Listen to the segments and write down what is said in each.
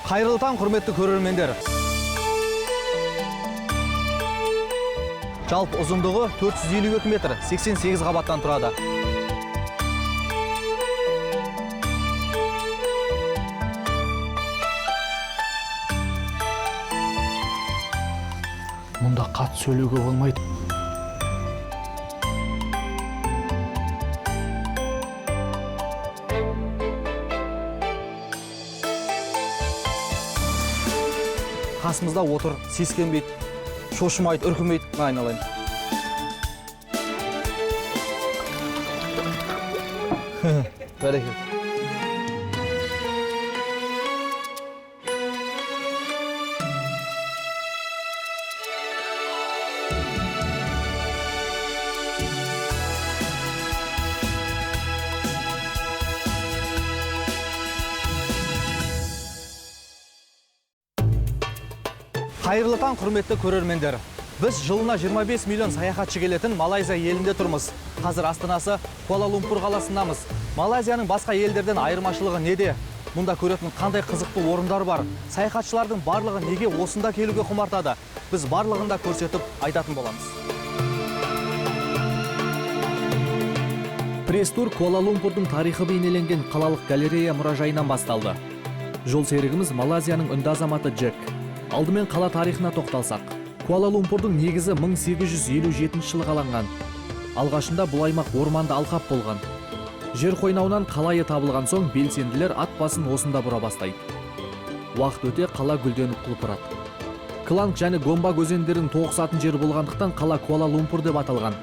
Қайырлы таң, құрметті көрермендер. Жалпы ұзындығы 452 метр, 88 қабаттан тұрады. Мұнда қат сөйлеуге болмайды. Қасымызда отыр, сескенбейді, шошымайды, үркімейді, айналайын. Бәрекелді. Қайырлы таң, құрметті көрермендер. Біз жылына 25 миллион саяхатшы келетін Малайзия елінде тұрмыз. Қазір астанасы Куала-Лумпур қаласындамыз. Малайзияның басқа елдерден айырмашылығы неде? Мұнда көретін қандай қызықты орындар бар? Саяхатшылардың барлығы неге осында келуге құмартады? Біз барлығын да көрсетіп айтатын боламыз. Пресс-тур Куала-Лумпурдың тарихы бейнеленген қалалық галерея мұражайынан басталды. Жол серігіміз Малайзияның үнді азаматы Джек. Алдымен қала тарихына тоқталсақ. Куала-Лумпурдың негізі 1857 жылы қаланған. Алғашында бұл аймақ орманды алқап болған. Жер қойнауынан қалайы табылған соң белсенділер ат басын осында бұра бастайды. Уақыт өте қала гүлденіп құлпырады. Кланг және Гомбаг өзендерінің тоғысатын жер болғандықтан қала Куала-Лумпур деп аталған.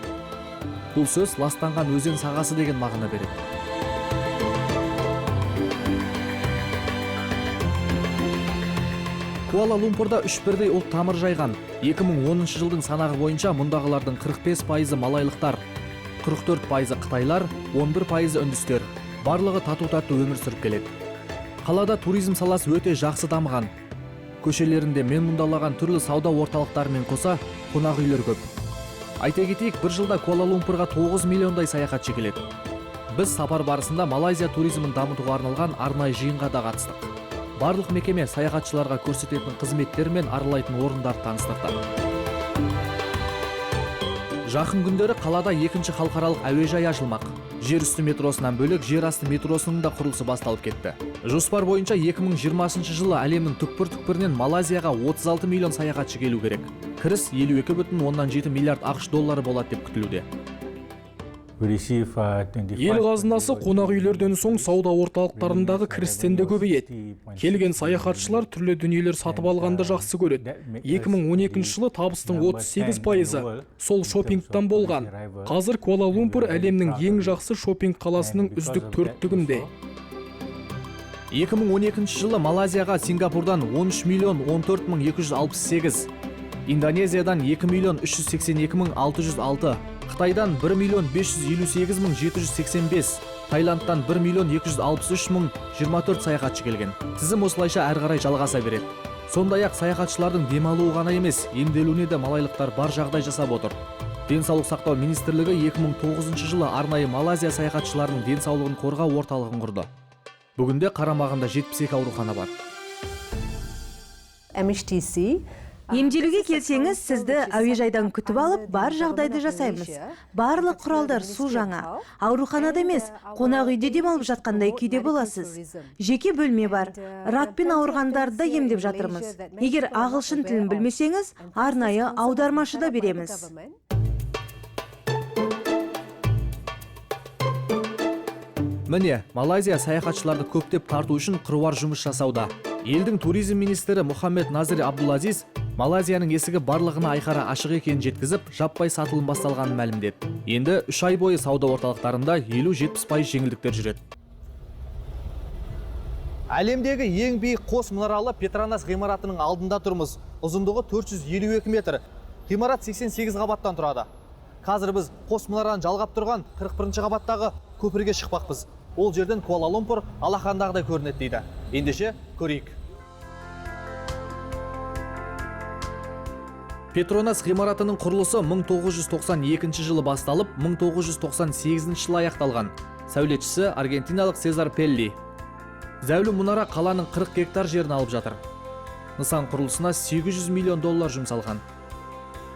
Бұл сөз ластанған өзен сағасы деген мағына береді. Куала-Лумпурда 3 бірдей ұлт тамыр жайған. 2010 жылдың санағы бойынша мұндағылардың 45% малайлықтар, 44% қытайлар, 11% үндістер. Барлығы тату-тату өмір сүріп келеді. Қалада туризм саласы өте жақсы дамыған. Көшелерінде мен мұндалаған түрлі сауда орталықтарымен қоса қонақ үйлер көп. Айта кетейік, бір жылда Куала-Лумпурға 9 миллиондай саяхатшы келеді. Біз сапар барысында Малайзия туризмін дамытуға арналған арнайы жиынға да қатыстық. Барлық мекеме саяхатшыларға көрсететін қызметтер мен аралайтын орындар таныстырды. Жақын күндері қалада екінші халықаралық әуежай ашылмақ. Жер үсті метросынан бөлек жер асты метросының да құрылысы басталып кетті. Жоспар бойынша 2020 жылы әлемнің түкпір-түкпірінен Малайзияға 36 миллион саяхатшы келу керек. Кіріс 52,7 миллиард ақш доллары болады деп күтілуде. Ел қазынасы қонақ үйлерден соң сауда орталықтарындағы кірістен де көбейеді. Келген саяхатшылар түрлі дүниелер сатып алғанды жақсы көреді. 2012 жылы табыстың 38% сол шопингтан болған. Қазір Куала-Лумпур әлемнің ең жақсы шопинг қаласының үздік 4-тігінде. 2012 жылы Малайзияға Сингапурдан 13 миллион 14 мың 268, Индонезиядан 2 миллион 382 мың 606, Қытайдан 1 миллион 558 мың 785, Таиландтан 1 миллион 263 мың 24 саяхатшы келген. Тізім осылайша әрі қарай жалғаса береді. Сондай-ақ саяхатшылардың демалуы ғана емес, емделуіне де малайлықтар бар жағдай жасап отыр. Денсаулық сақтау министрлігі 2009 жылы арнайы Малайзия саяхатшыларының денсаулығын қорғау орталығын құрды. Бүгінде қарамағында 72 аурухана бар. Емделуге келсеңіз, сізді әуежайдан күтіп алып, бар жағдайды жасаймыз. Барлық құралдар су жаңа. Ауруханада емес, қонақ үйде демалып жатқандай күйде боласыз. Жеке бөлме бар. Ракпен ауырғандарды да емдеп жатырмыз. Егер ағылшын тілін білмесеңіз, арнайы аудармашы да береміз. Міне, Малайзия саяхатшыларды көптеп тарту үшін қыруар жұмыс жасауда. Елдің туризм министрі Мухаммед Назир Абдулазиз Малайзияның есігі барлығына айқара ашық екенін жеткізіп, жаппай сатылым басталғанын мәлімдеді. Енді 3 ай бойы сауда орталықтарында 50-70% жеңілдіктер жүреді. Әлемдегі ең биік қос мұнаралы Петронас ғимаратының алдында тұрмыз. Ұзындығы 452 метр. Ғимарат 88 қабаттан тұрады. Қазір біз қос мұнараны жалғап тұрған 41 қабаттағы көпірге шықпақпыз. Ол жерден Куала-Лумпур алақандағыдай көрінеді дейді. Ендеше көрейік. Петронас ғимаратының құрылысы 1992 жылы басталып, 1998 жылы аяқталған. Сәулетшісі аргентиналық Сезар Пелли. Зәулім мұнара қаланың 40 гектар жерін алып жатыр. Нысан құрылысына $800 миллион жұмсалған.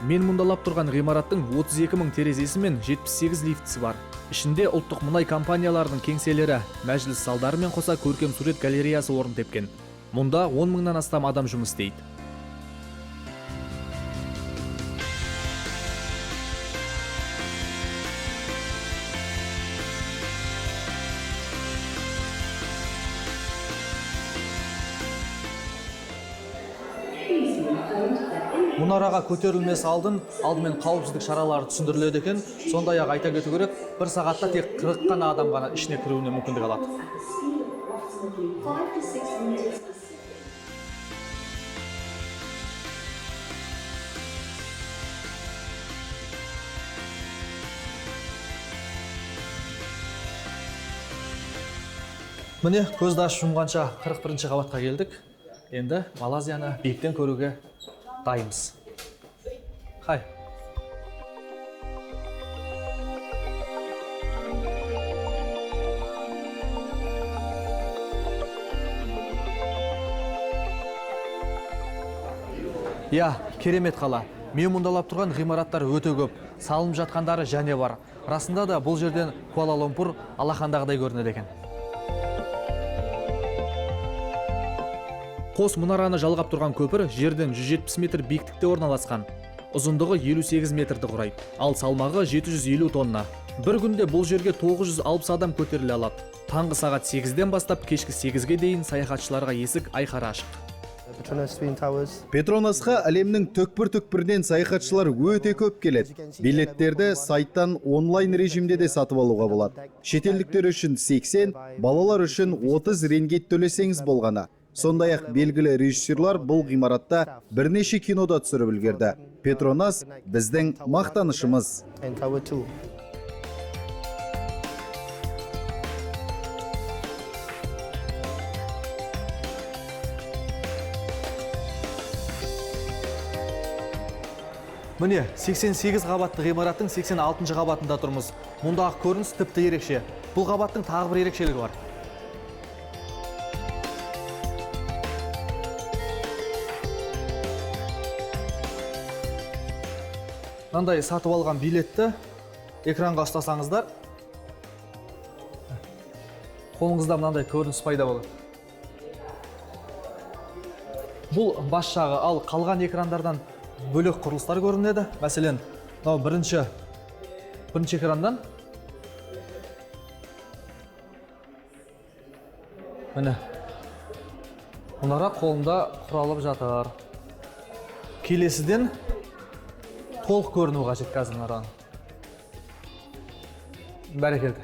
Мен мұндалап тұрған ғимараттың 32 мың терезесі мен 78 лифтісі бар. Ішінде ұлттық мұнай компанияларының кеңселері, мәжіліс залдары мен қоса көркем сурет галереясы орын тепкен. Мұнда 10 мыңнан астам адам жұмыс істейді. Мұнараға көтерілмесі алдымен қауіпсіздік шаралары түсіндіріледі екен. Сондай-ақ айта кету керек, бір сағатта тек 40 қана адам ғана ішіне кіруіне мүмкіндік алады. Міне, көзді ашып жұмғанша 41-ші қабатқа келдік. Енді Малайзияны биіктен көруге дайынбыз. Хай. Керемет қала. Мен мұндалап тұрған ғимараттар өте көп. Салынып жатқандары және бар. Расында да бұл жерден Куала-Лумпур алақандағыдай көрінеді екен. Қос мұнараны жалғап тұрған көпір жерден 170 метр биіктікте орналасқан. Ұзындығы 58 метрді құрайды, ал салмағы 750 тонна. Бір күнде бұл жерге 960 адам көтеріле алады. Таңғы сағат 8-ден бастап кешкі 8-ге дейін саяхатшыларға есік айқара ашық. Петронасқа әлемнің түкпір-түкпірден саяхатшылар өте көп келеді. Билеттерді сайттан онлайн режимде де сатып алуға болады. Шетелдіктер үшін 80, балалар үшін 30 рингит төлесеңіз болғаны. Сондай-ақ белгілі режиссерлар бұл ғимаратта бірнеше кинода түсіріп үлгерді. Петронас біздің мақтанышымыз. Міне, 88 қабатты ғимараттың 86 қабатында тұрмыз. Мұндағы көрініс тіпті ерекше. Бұл қабаттың тағы бір ерекшелігі бар. Мынандай сатып алған билетті экранға ұстасаңыздар, қолыңызда мынандай көрініс пайда болады. Бұл бас жағы, ал қалған экрандардан бөлек құрылыстар көрінеді. Мәселен, бірінші экрандан міне мұнара қолында құралып жатыр. Келесіден толық көріну қажет қазір мұнараның. Бәрекелді.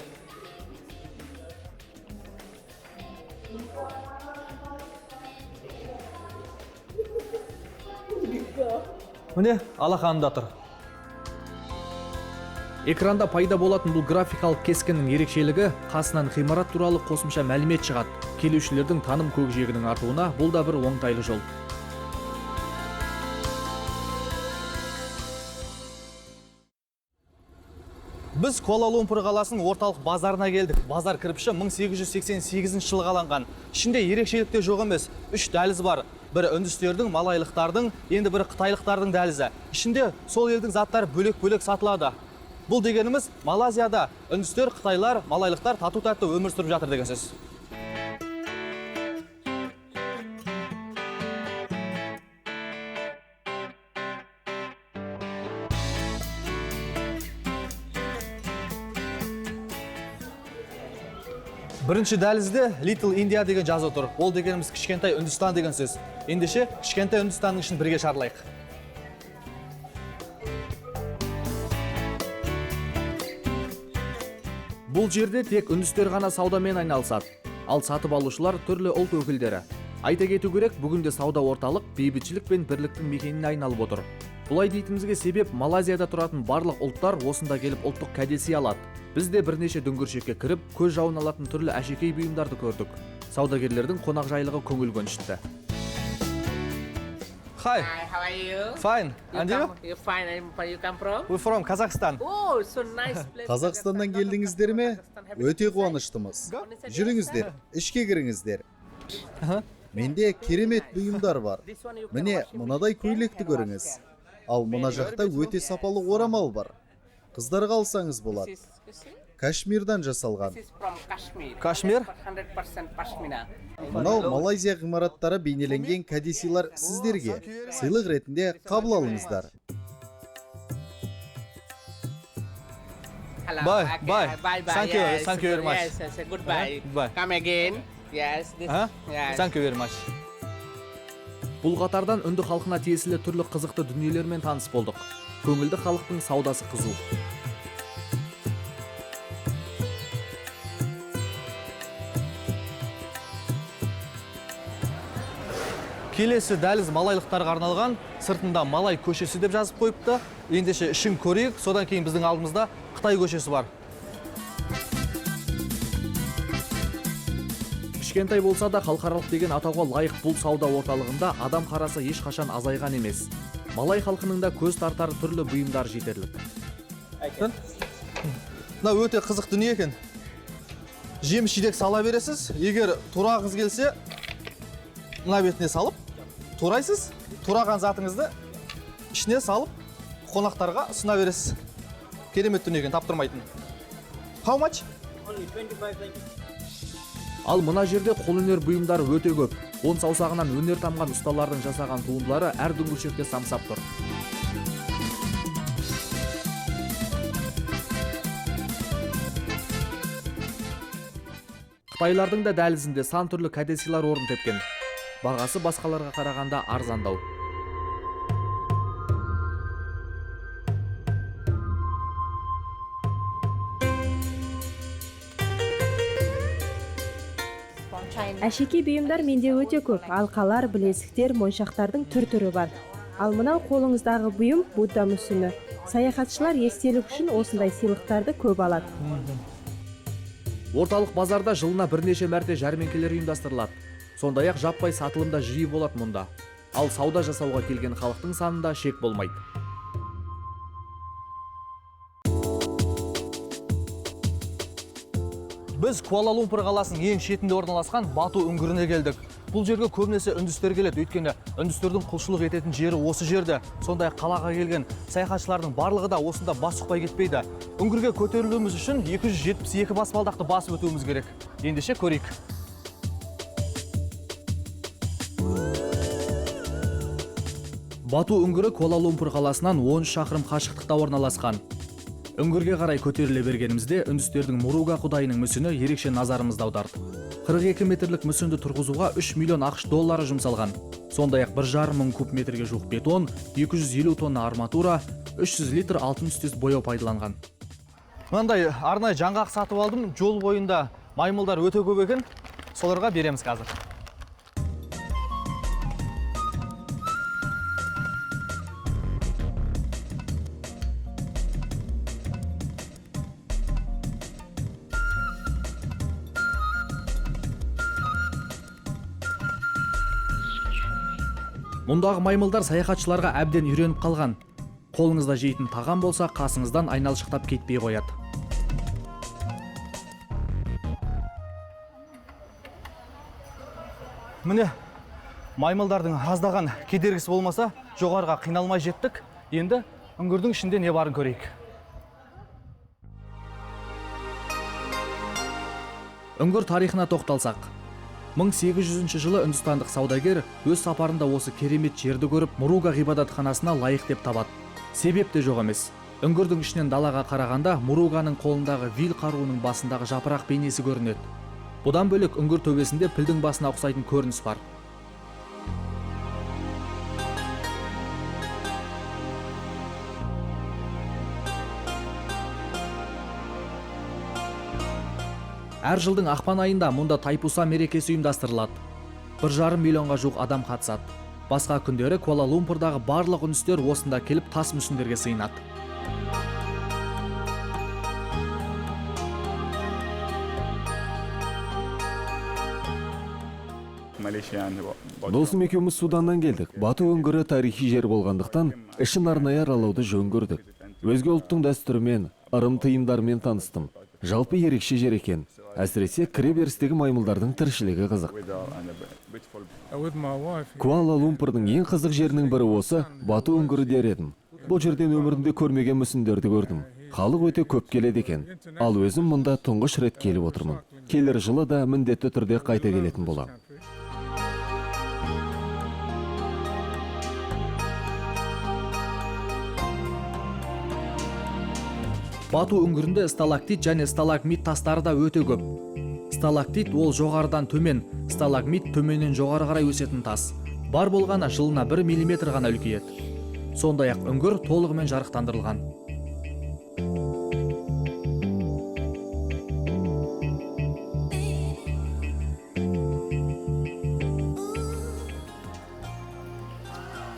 Міне, алақанында тұр. Экранда пайда болатын бұл графикалық кескіннің ерекшелігі қасынан ғимарат туралы қосымша мәлімет шығады. Келушілердің таным көкжиегінің артуына бұл да бір оңтайлы жол. Біз Куала-Лумпур қаласының орталық базарына келдік. Базар кірпіші 1888 жылы қаланған. Ішінде ерекшелікте жоқ емес. 3 дәліз бар. Бірі үндістердің, малайлықтардың, енді бірі қытайлықтардың дәлізі. Ішінде сол елдің заттары бөлек-бөлек сатылады. Бұл дегеніміз Малайзияда үндістер, қытайлар, малайлықтар тату-тәтті өмір сүріп жатыр деген сөз. Бірінші дәлізде Little India деген жазу тұр. Ол дегеніміз кішкентай Үндістан деген сөз. Ендеше кішкентай Үндістанның ішін бірге шарлайық. Бұл жерде тек үндістер ғана саудамен айналысады. Ал сатып алушылар түрлі ұлт өкілдері. Айта кету керек, бүгінде сауда орталық бейбітшілік пен бірліктің мекеніне айналып отыр. Бұлай дейтінімізге себеп Малайзияда тұратын барлық ұлттар осында келіп ұлттық кәдесый алады. Біз де бірнеше дүңгіршекке кіріп, көз жауын алатын түрлі әшекей бұйымдарды көрдік. Саудагерлердің қонақжайлығы көңіл көншітті. Hi. Hi, how are you? Fine. And you? You're fine. And where you come from? We're from Kazakhstan. Oh, so nice place. Қазақстаннан келдіңіздер ме? Өте қуаныштымыз. Жүріңіздер, ішке кіріңіздер. Менде керемет бұйымдар бар. Міне мынадай көйлекті көріңіз. Ал мына жақта өте сапалы орамал бар. Қыздарға алсаңыз болады. Кашмирдан жасалған. This is from Kashmir. Кашмир? 100% pashmina. Мынау Малайзия ғимараттары бейнеленген кәдесыйлар сіздерге. Сыйлық ретінде қабыл алыңыздар. Hello. Bye, Okay, bye. Bye bye. Thank you, Yes, thank you very much. Yes, goodbye. Bye. Come again. Yes. This. Yes. Thank you very much. Бұл қатардан үнді халқына тиесілі түрлі қызықты дүниелермен таныс болдық. Көңілді халықтың саудасы қызу. Келесі дәліз малайлықтарға арналған, сыртында Малай көшесі деп жазып қойыпты. Ендеше ішін көрейік, содан кейін біздің алдымызда Қытай көшесі бар. Кішкентай болса да халықаралық деген атауға лайық бұл сауда орталығында адам қарасы ешқашан азайған емес. Малай халқының да көз тартар түрлі бұйымдар жетерлік. Мына өте қызық дүние екен. Жеміс жидек сала бересіз. Егер турағыңыз келсе, мына бетіне салып, турайсыз. Тураған затыңызды ішіне салып, қонақтарға ұсына бересіз. Керемет дүние екен, таптырмайтын. How much? Ал мына жерде қолөнер бұйымдары өте көп. 10 саусағынан өнер тамған ұсталардың жасаған туындылары әр дүңгіршекте самсап тұр. Қытайлардың да дәлізінде сан түрлі кәдесыйлар орын тепкен. Бағасы басқаларға қарағанда арзандау. Әшекей бұйымдар менде өте көп. Алқалар, білезіктер, моншақтардың түр-түрі бар. Ал мынау қолыңыздағы бұйым Будда мүсіні. Саяхатшылар естелік үшін осындай сыйлықтарды көп алады. Орталық базарда жылына бірнеше мәрте жәрмеңкелер ұйымдастырылады. Сондай-ақ жаппай сатылымда жиі болады мұнда. Ал сауда жасауға келген халықтың санында шек болмайды. Біз Куала-Лумпур қаласының ең шетінде орналасқан Бату үңгіріне келдік. Бұл жерге көбінесе үндістер келеді, өйткені үндістердің құлшылық ететін жері осы жерде. Сондай қалаға келген саяхатшылардың барлығы да осында бас сұқпай кетпейді. Үңгірге көтерілуіміз үшін 272 баспалдақты басып өтуіміз керек. Ендеше көрейік. Бату үңгірі Куала-Лумпур қаласынан 10 шақырым қашықтықта орналасқан. Үңгірге қарай көтеріле бергенімізде үндістердің Муруга құдайының мүсіні ерекше назарымызды аударды. 42 метрлік мүсінді тұрғызуға 3 миллион ақш доллары жұмсалған. Сондай-ақ 1,5 мың куб метрге жуық бетон, 250 тонна арматура, 300 литр алтын түстес бояу пайдаланған. Мынандай арнайы жаңғақ сатып алдым. Жол бойында маймылдар өте көп екен. Соларға береміз қазір. Мұндағы маймылдар саяхатшыларға әбден үйреніп қалған. Қолыңызда жейтін тағам болса, қасыңыздан айналшықтап кетпей қояды. Міне, маймылдардың аздаған кедергісі болмаса, жоғарға қиналмай жеттік. Енді үңгірдің ішінде не барын көрейік. Үңгір тарихына тоқталсақ. 1800 жылы үндістандық саудагер өз сапарында осы керемет жерді көріп, Муруга ғибадатханасына лайық деп табады. Себеп те жоқ емес. Үңгірдің ішінен далаға қарағанда Муруганың қолындағы вил қаруының басындағы жапырақ бейнесі көрінеді. Бұдан бөлек үңгір төбесінде пілдің басына ұқсайтын көрініс бар. Әр жылдың ақпан айында мұнда Тайпуса мерекесі ұйымдастырылады. 1,5 миллионға жуық адам қатысады. Басқа күндері Куала-Лумпурдағы барлық үндістер осында келіп тас мүсіндерге сыйынады. Досым екеуміз Суданнан келдік. Бату үңгірі тарихи жер болғандықтан, ішін арнайы аралауды жөн көрдік. Өзге ұлттың дәстүрімен, ырым-тыйымдарымен таныстым. Жалпы ерекше жер екен. Әсіресе кіреберістегі маймылдардың тіршілігі қызық. Куала-Лумпурдың ең қызық жерінің бірі осы Бату үңгірі дер едім. Бұл жерден өмірімде көрмеген мүсіндерді көрдім. Халық өте көп келеді екен. Ал өзім мұнда тұңғыш рет келіп отырмын. Келер жылы да міндетті түрде қайта келетін боламын. Бату үңгірінде сталактит және сталагмит тастары да өте көп. Сталактит ол жоғарыдан төмен, сталагмит төменнен жоғары қарай өсетін тас. Бар болғаны жылына 1 мм ғана үлкейеді. Сондай-ақ үңгір толығымен жарықтандырылған.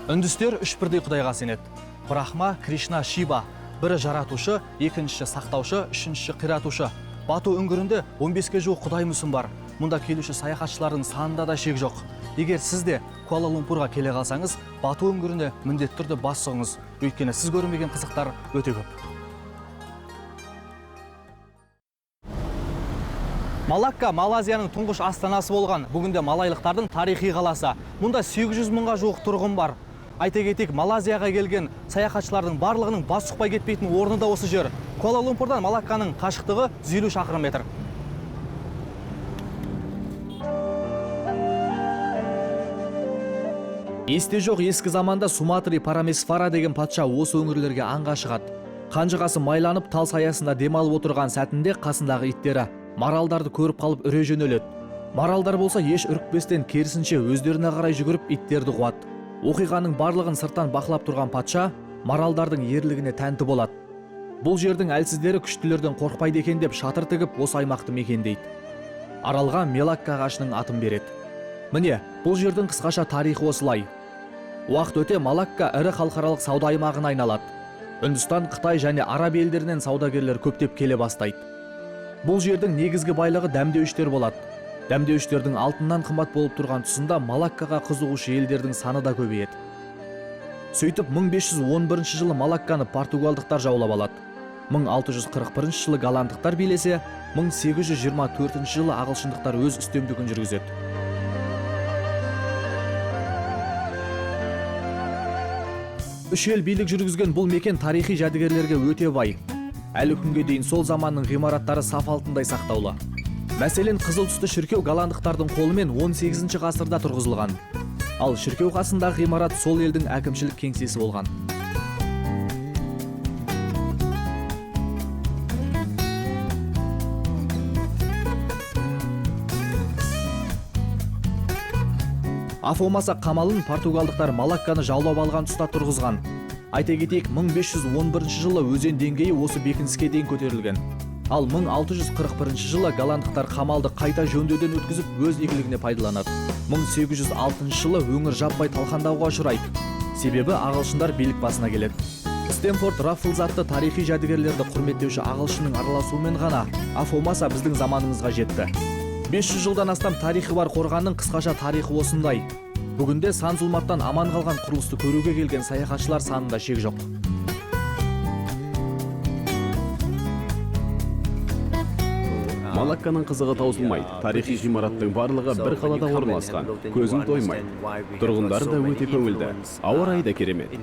Үндістер үш бірдей құдайға сенеді. Брахма, Кришна, Шива. Бірі жаратушы, екіншісі сақтаушы, үшіншісі қиратушы. Бату үңгірінде 15-ге жуық құдай мүсін бар. Мұнда келуші саяхатшылардың санында да шек жоқ. Егер сіз де Куала-Лумпурға келе қалсаңыз, Бату үңгіріне міндетті түрде бас сұғыңыз. Өйткені сіз көрмеген қызықтар өте көп. Малакка Малайзияның тұңғыш астанасы болған. Бүгінде малайлықтардың тарихи қаласы. Мұнда 800 мыңға жуық тұрғын бар. Айта кетейік, Малайзияға келген саяхатшылардың барлығының бас сұқпай кетпейтін орны да осы жер. Куала-Лумпурдан Малакканың қашықтығы 150 шақырым метр. Есте жоқ ескі заманда Суматри Парамесвара деген патша осы өңірлерге аңға шығады. Қанжығасы майланып тал саясында демалып отырған сәтінде қасындағы иттері маралдарды көріп қалып үре жөнеледі. Маралдар болса еш үрікпестен керісінше өздеріне қарай жүгіріп иттерді қуады. Оқиғаның барлығын сырттан бақылап тұрған патша маралдардың ерлігіне тәнті болады. Бұл жердің әлсіздері күштілерден қорқпайды екен деп шатыр тігіп осы аймақты мекендейді. Аралға Мелакка ағашының атын береді. Міне, бұл жердің қысқаша тарихы осылай. Уақыт өте Малакка ірі халықаралық сауда аймағына айналады. Үндістан, Қытай және Араб елдерінен саудагерлер көптеп келе бастайды. Бұл жердің негізгі байлығы дәмдеуіштер болады. Дәмдеуіштердің алтыннан қымбат болып тұрған тұсында Малаккаға қызығушы елдердің саны да көбейеді. Сөйтіп 1511 жылы Малакканы португалдықтар жаулап алады. 1641 жылы голландықтар билесе, 1824 жылы ағылшындықтар өз үстемдігін жүргізеді. Үш ел билік жүргізген бұл мекен тарихи жәдігерлерге өте бай. Әлі күнге дейін сол заманның ғимараттары саф алтындай сақтаулы. Мәселен, қызыл түсті шіркеу голландықтардың қолымен 18 ғасырда тұрғызылған. Ал шіркеу қасындағы ғимарат сол елдің әкімшілік кеңсесі болған. Афомаса қамалын португалдықтар Малакканы жаулап алған тұста тұрғызған. Айта кетейік, 1511 жылы өзен деңгейі осы бекініске дейін көтерілген. Ал 1641 жылы голландықтар қамалды қайта жөндеуден өткізіп өз игілігіне пайдаланады. 1806 жылы өңір жаппай талқандауға ұшырайды. Себебі ағылшындар билік басына келеді. Стэнфорд Раффлз атты тарихи жәдігерлерді құрметтеуші ағылшынның араласуымен ғана Афомаса біздің заманымызға жетті. 500 жылдан астам тарихы бар қорғанның қысқаша тарихы осындай. Бүгінде сан зұлматтан аман қалған құрылысты көруге келген саяхатшылар санында шек жоқ. Малакканың қызығы таусылмайды. Тарихи ғимараттың барлығы бір қалада орналасқан. Көзің тоймайды. Тұрғындары да өте көңілді. Ауа райы да керемет.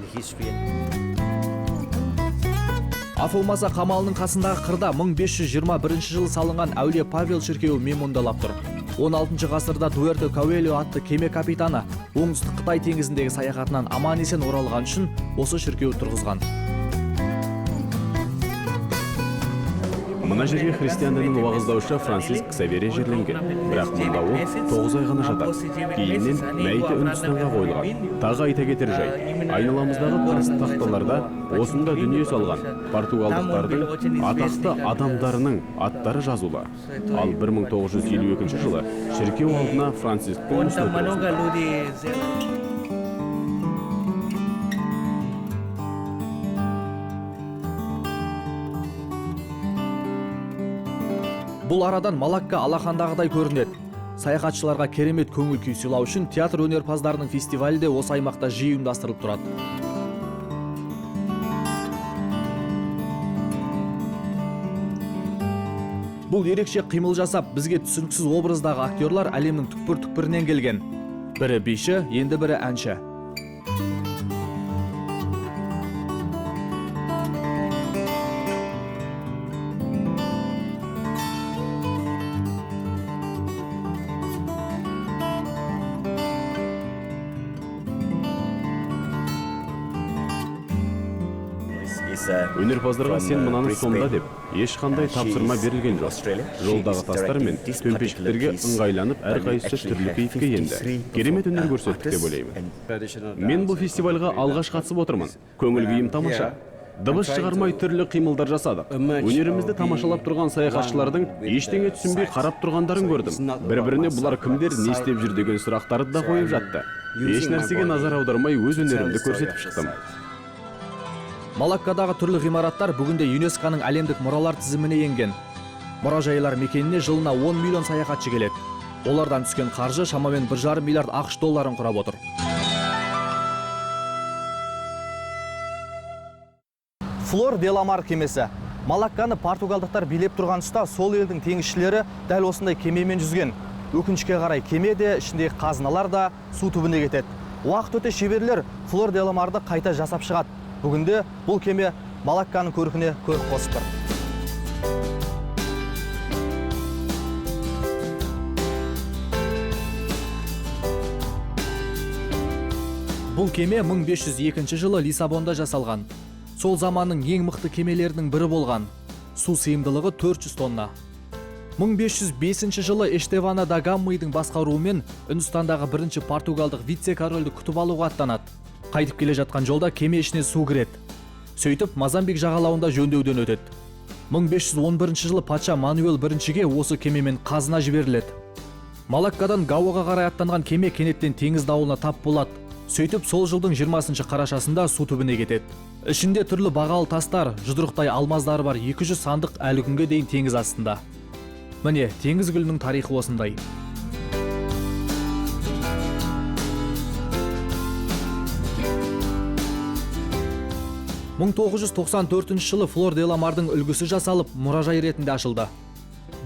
Афомаса қамалының қасындағы қырда 1521 жылы салынған әулие Павел шіркеуі мемондалап тұр. 16 ғасырда Дуэрто Кауэльо атты кеме капитаны оңтүстік Қытай теңізіндегі саяхатынан аман есен оралған үшін осы шіркеу тұрғызған. Мына жерге христиан дінінің уағыздаушы Франциск Ксаверий жерленген. Бірақ мұнда ол 9 ай ғана жатады. Кейіннен мәйіті Үндістанға қойылған. Тағы айта кетер жай. Айналамыздағы тас тақталарда осында дүние салған португалдықтардың атақты адамдарының аттары жазулы. Ал 1952 жылы шіркеу алдына Францисктің мүсіні тұрғызылды. Бұл арадан Малакка алақандағыдай көрінеді. Саяхатшыларға керемет көңіл күй сыйлау үшін театр өнерпаздарының фестивалі де осы аймақта жиі ұйымдастырылып тұрады. Бұл ерекше қимыл жасап, бізге түсініксіз образдағы актерлар әлемнің түкпір-түкпірінен келген. Бірі биші, енді бірі әнші. Өнерпаздарға сен мынаны сомда деп ешқандай тапсырма берілген жоқ. Жолдағы тастар мен төмпешіктерге ыңғайланып әрқайсысы түрлі кейіпке енді. Керемет өнер көрсеттік деп ойлаймын. Мен бұл фестивальға алғаш қатысып отырмын. Көңіл күйім тамаша. Дыбыс шығармай түрлі қимылдар жасадық. Өнерімізді тамашалап тұрған саяхатшылардың ештеңе түсінбей қарап тұрғандарын көрдім. Бір-біріне бұлар кімдер, не істеп жүр деген сұрақтарды да қойып жатты. Еш нәрсеге назар аудармай өз өнерімді көрсетіп шықтым. Малаккадағы түрлі ғимараттар бүгінде ЮНЕСКО-ның әлемдік мұралар тізіміне енген. Мұражайлар мекеніне жылына 10 миллион саяхатшы келеді. Олардан түскен қаржы шамамен 1,5 миллиард ақш долларын құрап отыр. Флор де ла Мар кемесі. Малакканы португалдықтар билеп тұрған тұста сол елдің теңізшілері дәл осындай кемемен жүзген. Өкінішке қарай кеме де, ішіндегі қазыналар да су түбіне кетеді. Уақыт өте шеберлер Флор де ла Марды қайта жасап шығады. Бүгінде бұл кеме Малакканың көркіне көрік қосып тұр. Бұл кеме 1502 жылы Лиссабонда жасалған. Сол заманның ең мықты кемелерінің бірі болған. Су сыйымдылығы 400 тонна. 1505 жылы Эштевана да Гаммайдың басқаруымен Үндістандағы бірінші португалдық вице-корольді күтіп алуға аттанады. Қайтып келе жатқан жолда кеме ішіне су кіреді. Сөйтіп Мозамбик жағалауында жөндеуден өтеді. 1511 жылы патша Мануэл I осы кемемен қазына жіберіледі. Малаккадан Гауаға қарай аттанған кеме кенеттен теңіз дауылына тап болады. Сөйтіп сол жылдың 20 қарашасында су түбіне кетеді. Ішінде түрлі бағалы тастар, жұдырықтай алмаздар бар 200 сандық әлі күнге дейін теңіз астында. Міне, теңіз гүлінің тарихы осындай. 1994 жылы Флор де ла Мардың үлгісі жасалып, мұражай ретінде ашылды.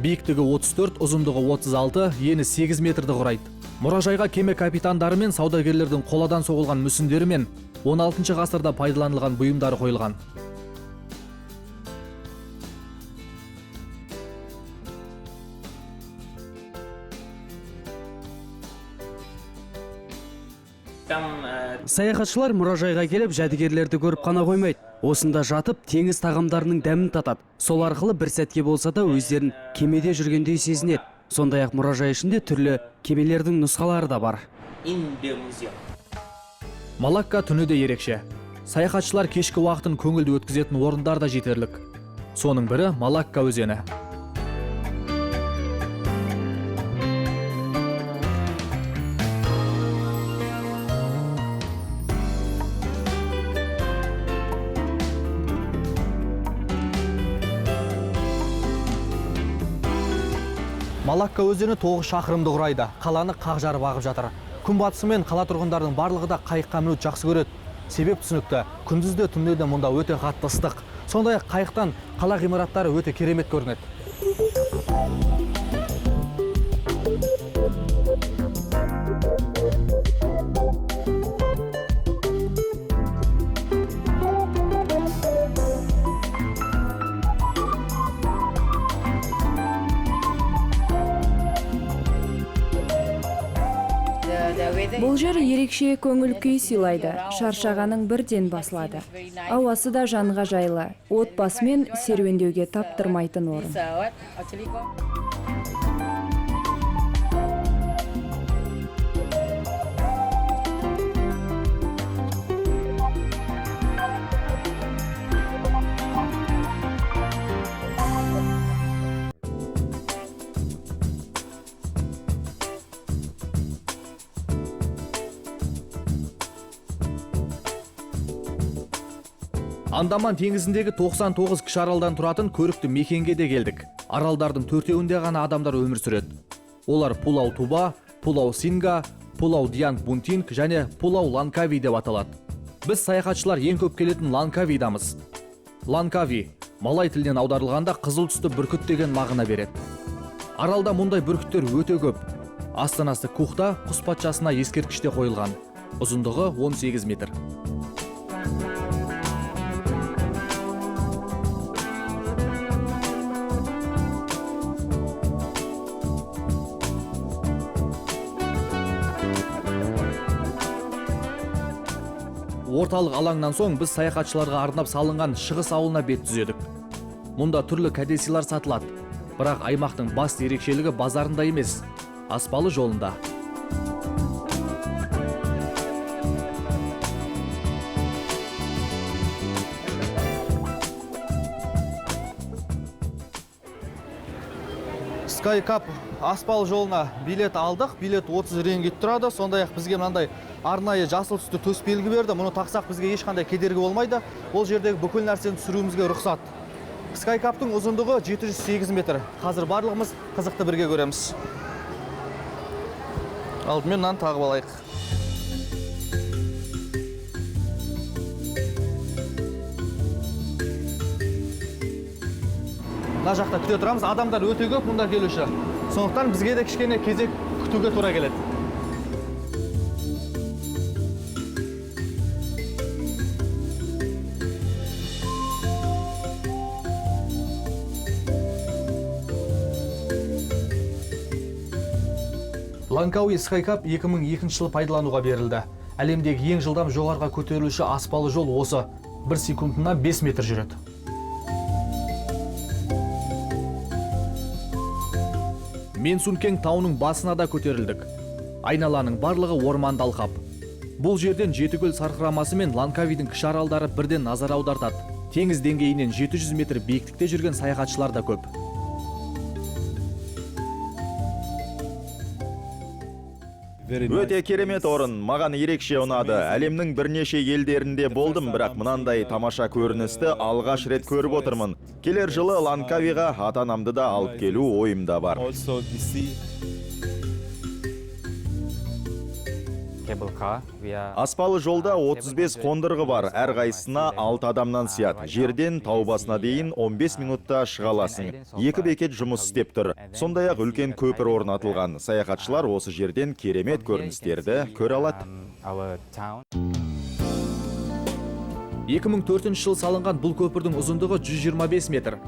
Биіктігі 34, ұзындығы 36, ені 8 метрді құрайды. Мұражайға кеме капитандары мен саудагерлердің қоладан соғылған мүсіндері мен 16 ғасырда пайдаланылған бұйымдары қойылған. Саяхатшылар мұражайға келіп жәдігерлерді көріп қана қоймайды. Осында жатып, теңіз тағамдарының дәмін татады. Сол арқылы бір сәтке болса да өздерін кемеде жүргендей сезінеді. Сондай-ақ мұражай ішінде түрлі кемелердің нұсқалары да бар. Малакка түні де ерекше. Саяхатшылар кешкі уақытын көңілді өткізетін орындар да жетерлік. Соның бірі Малакка өзені. Малакка өзені 9 шақырымды құрайды. Қаланы қақ жарып ағып жатыр. Күн батысымен қала тұрғындарының барлығы да қайыққа мінуді жақсы көреді. Себеп түсінікті. Күндізде түнде де мұнда өте қатты ыстық. Сондай-ақ қайықтан қала ғимараттары өте керемет көрінеді. Бұл жер ерекше көңіл күй сыйлайды. Шаршағаның бірден басылады. Ауасы да жанға жайлы. Отбасымен серуендеуге таптырмайтын орын. Андаман теңізіндегі 99 кіші аралдан тұратын көрікті мекенге де келдік. Аралдардың төртеуінде ғана адамдар өмір сүреді. Олар Пулау Туба, Пулау Синга, Пулау Дианг Бунтинг және Пулау Ланкави деп аталады. Біз саяхатшылар ең көп келетін Ланкавидамыз. Ланкави Малай тілінен аударылғанда қызыл түсті бүркіт деген мағына береді. Аралда мұндай бүркіттер өте көп. Астанасы Кухта құс патшасына ескерткіште қойылған. Ұзындығы 18 метр. Орталық алаңнан соң біз саяхатшыларға арнап салынған Шығыс ауылына бет түзедік. Мұнда түрлі кәдесыйлар сатылады. Бірақ аймақтың басты ерекшелігі базарында емес, аспалы жолында. Скайкап аспалы жолына билет алдық. Билет 30 рингит тұрады. Сондай-ақ бізге мынандай арнайы жасыл түсті төс белгі берді. Мұны тақсақ бізге ешқандай кедергі болмайды. Ол жердегі бүкіл нәрсені түсіруімізге рұқсат. Скайкаптың ұзындығы 708 метр. Қазір барлығымыз қызықты бірге көреміз. Алдымен мынаны тағып алайық. Мына жақта күте тұрамыз. Адамдар өте көп мұнда келуші. Сондықтан бізге де кішкене кезек күтуге тура келеді. Ланкауи Скайкап 2002 жылы пайдалануға берілді. Әлемдегі ең жылдам жоғарға көтерілуші аспалы жол осы. 1 секундына 5 метр жүреді. Менсункең тауының басына да көтерілдік. Айналаның барлығы орманды алқап. Бұл жерден Жетікөл сарқырамасы мен Ланкавидің кіші аралдары бірден назар аудартады. Теңіз деңгейінен 700 метр биіктікте жүрген саяхатшылар да көп. Өте керемет орын, маған ерекше ұнады. Әлемнің бірнеше елдерінде болдым, бірақ мынандай тамаша көріністі алғаш рет көріп отырмын. Келер жылы Ланкавиға ата-анамды да алып келу ойымда бар. Аспалы жолда 35 қондырғы бар, әрқайсысына 6 адамнан сияды. Жерден тау басына дейін 15 минутта шыға аласың. 2 бекет жұмыс істеп тұр. Сондай-ақ үлкен көпір орнатылған. Саяхатшылар осы жерден керемет көріністерді көре алады. 2004 жыл салынған бұл көпірдің ұзындығы 125 метр.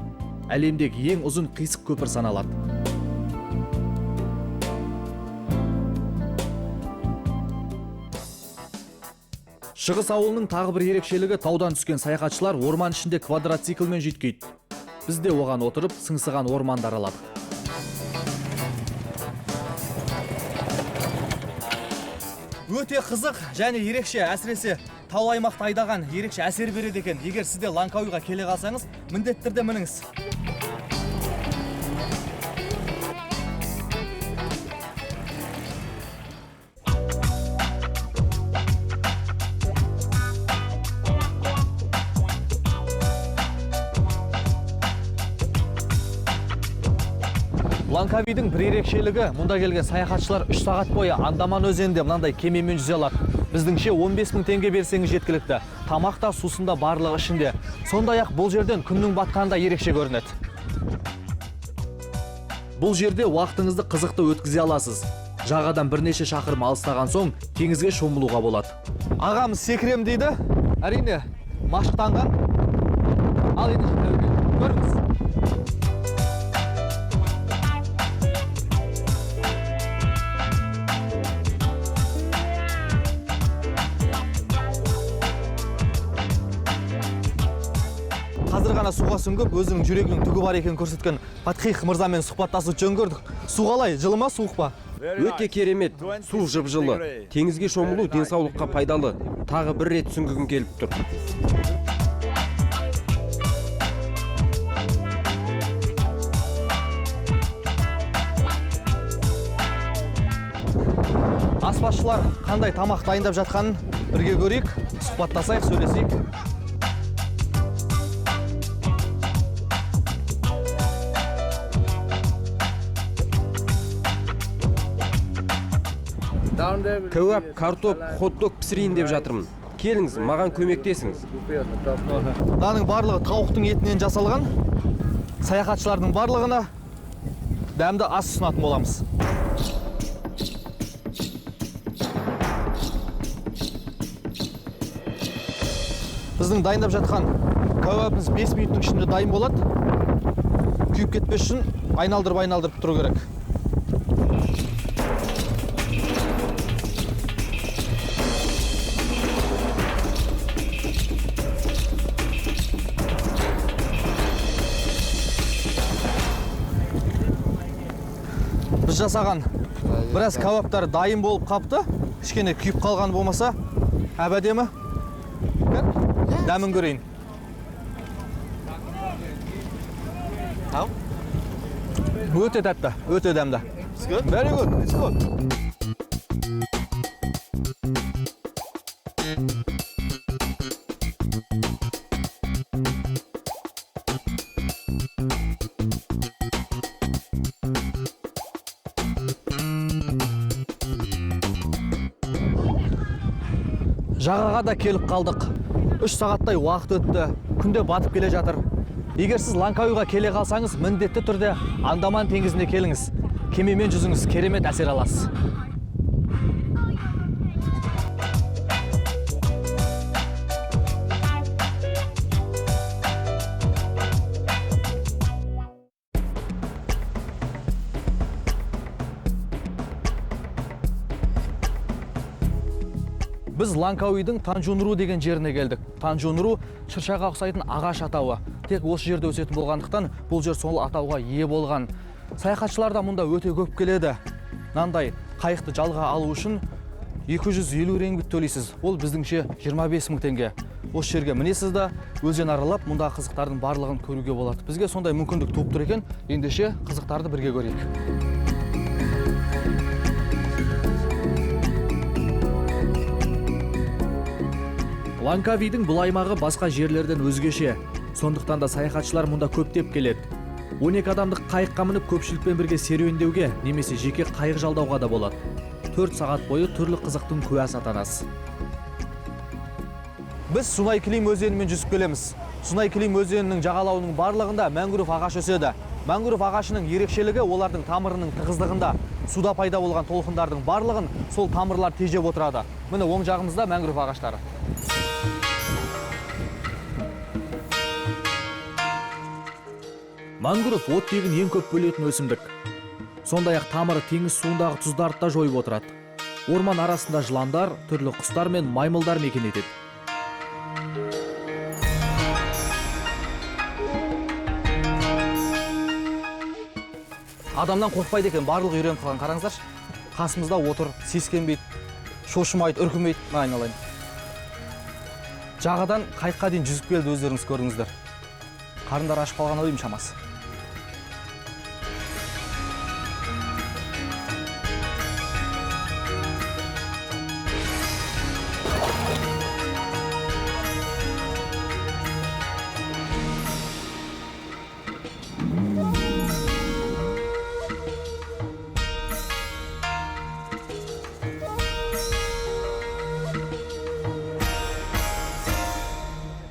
Әлемдегі ең ұзын қисық көпір саналады. Шығыс ауылының тағы бір ерекшелігі таудан түскен саяхатшылар орман ішінде квадроциклмен жүйткейді. Біз де оған отырып сыңсыған орманды араладық. Өте қызық және ерекше, әсіресе тау аймақты айдаған ерекше әсер береді екен. Егер сізде Ланкауиға келе қалсаңыз, міндетті түрде мініңіз. Ланкавидің бір ерекшелігі, мұнда келген саяхатшылар 3 сағат бойы Андаман өзенінде мынандай кемемен жүзе алады. Біздіңше 15 000 теңге берсеңіз жеткілікті. Тамақ та сусында барлығы ішінде. Сондай-ақ бұл жерден күннің батқанда ерекше көрінеді. Бұл жерде уақытыңызды қызықты өткізе аласыз. Жағадан бірнеше шақырым алыстаған соң теңізге шомылуға болады. Ағамыз секірем дейді. Әрине, машықтанған. Ал енді көріңіз. Қазір ғана суға сүңгіп, өзінің жүрегінің түгі бар екенін көрсеткен Патхих мырзамен сұхбаттасу жөн көрдік. Су қалай, жылы ма, суық па? Өте керемет, су жып-жылы. Теңізге шомылу денсаулыққа пайдалы. Тағы бір рет сүңгігім келіп тұр. Аспазшылар қандай тамақ дайындап жатқанын бірге көрейік, сұхбаттасайық, сөйлесейік. Кәуап, картоп, хот-дог пісірейін деп жатырмын. келіңіз маған көмектесіңіз. Мынаның барлығы тауықтың етінен жасалған. Саяхатшылардың барлығына дәмді ас ұсынатын боламыз. Біздің дайындап жатқан кәуабымыз 5 минуттың ішінде дайын болады. Күйіп кетпес үшін айналдырып тұру керек. Біз жасаған біраз кәуаптар дайын болып қапты. Кішкене күйіп қалған болмаса, әбәдемі? Дәмін көрейін. Өте тәтті, өте дәмді. Very good, it's good. Жағаға да келіп қалдық. 3 сағаттай уақыт өтті. Күнде батып келе жатыр. Егер сіз Ланкауиға келе қалсаңыз, міндетті түрде Андаман теңізіне келіңіз. Кемемен жүзіңіз, керемет әсер аласыз. Біз Ланкауидің Танжунру деген жеріне келдік. Танжунру шыршаға ұқсайтын ағаш атауы. Тек осы жерде өсетін болғандықтан бұл жер сол атауға ие болған. Саяхатшылар да мұнда өте көп келеді. Нандай қайықты жалға алу үшін 250 рингбит төлейсіз. Ол біздіңше 25 мың теңге. Осы жерге мінесіз да өзен аралап, мұнда қызықтардың барлығын көруге болады. Бізге сондай мүмкіндік туып тұр екен. Ендеше қызықтарды бірге көрейік. Ланкавидің бұл аймағы басқа жерлерден өзгеше. Сондықтан да саяхатшылар мұнда көптеп келеді. 12 адамдық қайыққа мініп көпшілікпен бірге серуендеуге немесе жеке қайық жалдауға да болады. 4 сағат бойы түрлі қызықтың куәсі атанасыз. Біз Сунай-Килим өзенімен жүзіп келеміз. Сунай-Килим өзенінің жағалауының барлығында мәңгүров ағаш өседі. Мәңгүров ағашының ерекшелігі олардың тамырының тығыздығында. Суда пайда болған толқындардың барлығын сол тамырлар тежеп отырады. Міне оң жағымызда мәңгүров ағаштары. Мангуров оттегін ең көп бөлетін өсімдік. Сондай-ақ тамыры теңіз суындағы тұздарды да жойып отырады. Орман арасында жыландар, түрлі құстар мен маймылдар мекен етеді. Адамнан қорқпайды екен, барлығы үйреніп қалған. Қараңыздаршы, қасымызда отыр, сескенбейді, шошымайды, үркімейді. Айналайын. Жағадан қайыққа дейін жүзіп келді, өздеріңіз көрдіңіздер. Қарындар ашып қалған ойым шамасы.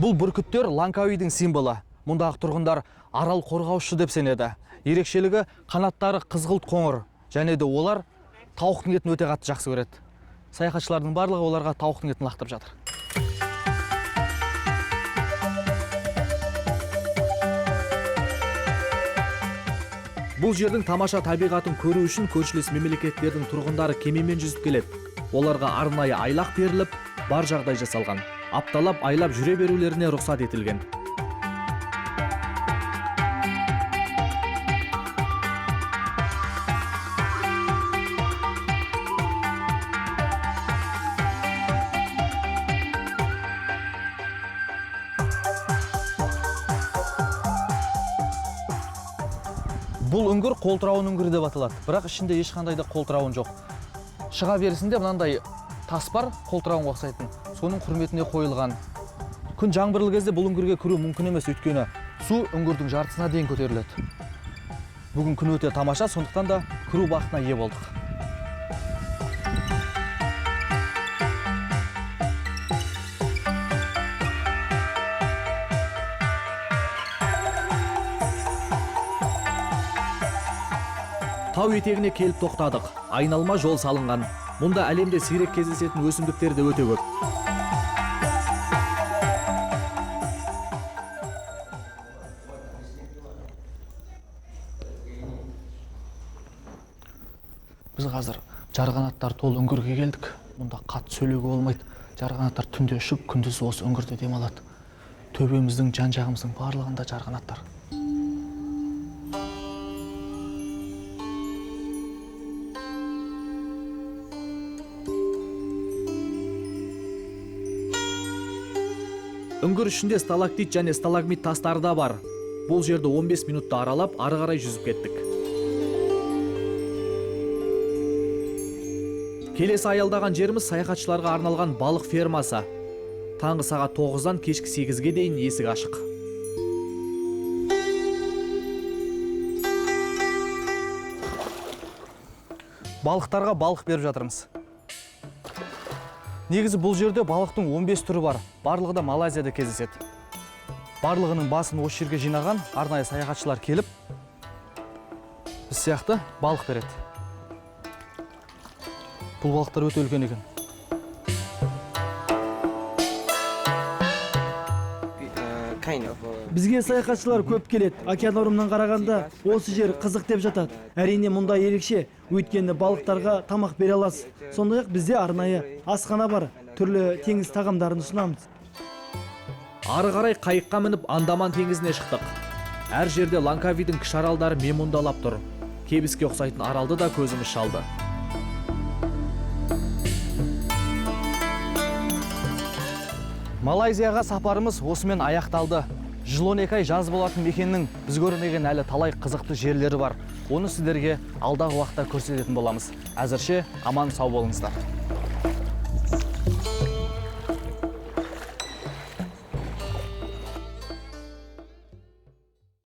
Бұл бүркіттер Ланкауидің символы. Мұндағы тұрғындар арал қорғаушы деп сенеді. Ерекшелігі қанаттары қызғылт қоңыр, және де олар тауықтың етін өте қатты жақсы көреді. Саяхатшылардың барлығы оларға тауықтың етін лақтырып жатыр. Бұл жердің тамаша табиғатын көру үшін көршілес мемлекеттердің тұрғындары кемемен жүзіп келеді. Оларға арнайы айлақ беріліп, бар жағдай жасалған. Апталап, айлап жүре берулеріне рұқсат етілген. Бұл үңгір қолтырауын үңгірі деп аталады, бірақ ішінде ешқандай да қолтырауын жоқ. Шыға берісінде мынандай тас бар, қолтырауын ұқсайтын. Соның құрметіне қойылған. Күн жаңбырлы кезде бұл үңгірге кіру мүмкін емес, өйткені су үңгірдің жартысына дейін көтеріледі. Бүгін күн өте тамаша, сондықтан да кіру бақытына ие болдық. тау етегіне келіп тоқтадық. Айналма жол салынған. Мұнда әлемде сирек кездесетін өсімдіктер де өте көп. Біз қазір жарғанаттар толы үңгірге келдік. Мұнда қатты сөйлеуге болмайды. Жарғанаттар түнде ұшып, күндіз осы үңгірде демалады. Төбеміздің, жан-жағымыздың барлығында жарғанаттар. Үңгір ішінде сталактит және сталагмит тастары да бар. Бұл жерді 15 минутта аралап, ары қарай жүзіп кеттік. Келесі аялдаған жеріміз саяхатшыларға арналған балық фермасы. Таңғы сағат 9-дан кешкі 8-ге дейін есік ашық. Балықтарға балық беріп жатырмыз. Негізі бұл жерде балықтың 15 түрі бар. Барлығы да Малайзияда кездеседі. Барлығының басын осы жерге жинаған арнайы саяхатшылар келіп, біз сияқты балық береді. Бұл балықтар өте үлкен екен. Бізге саяхатшылар көп келеді. Океанариумнан қарағанда осы жер қызық деп жатады. Әрине мұнда ерекше, өйткені балықтарға тамақ бере аласыз. Сондай-ақ бізде арнайы асхана бар, түрлі теңіз тағамдарын ұсынамыз. Ары қарай қайыққа мініп Андаман теңізіне шықтық. Әр жерде Лангкавидің кіші аралдары мемундалап тұр. Кебіске ұқсайтын аралды да көзіміз шалды. Малайзияға сапарымыз осымен аяқталды. Жыл 12 ай жаз болатын мекеннің біз көрмеген әлі талай қызықты жерлері бар. Оны сіздерге алдағы уақытта көрсететін боламыз. Әзірше аман сау болыңыздар.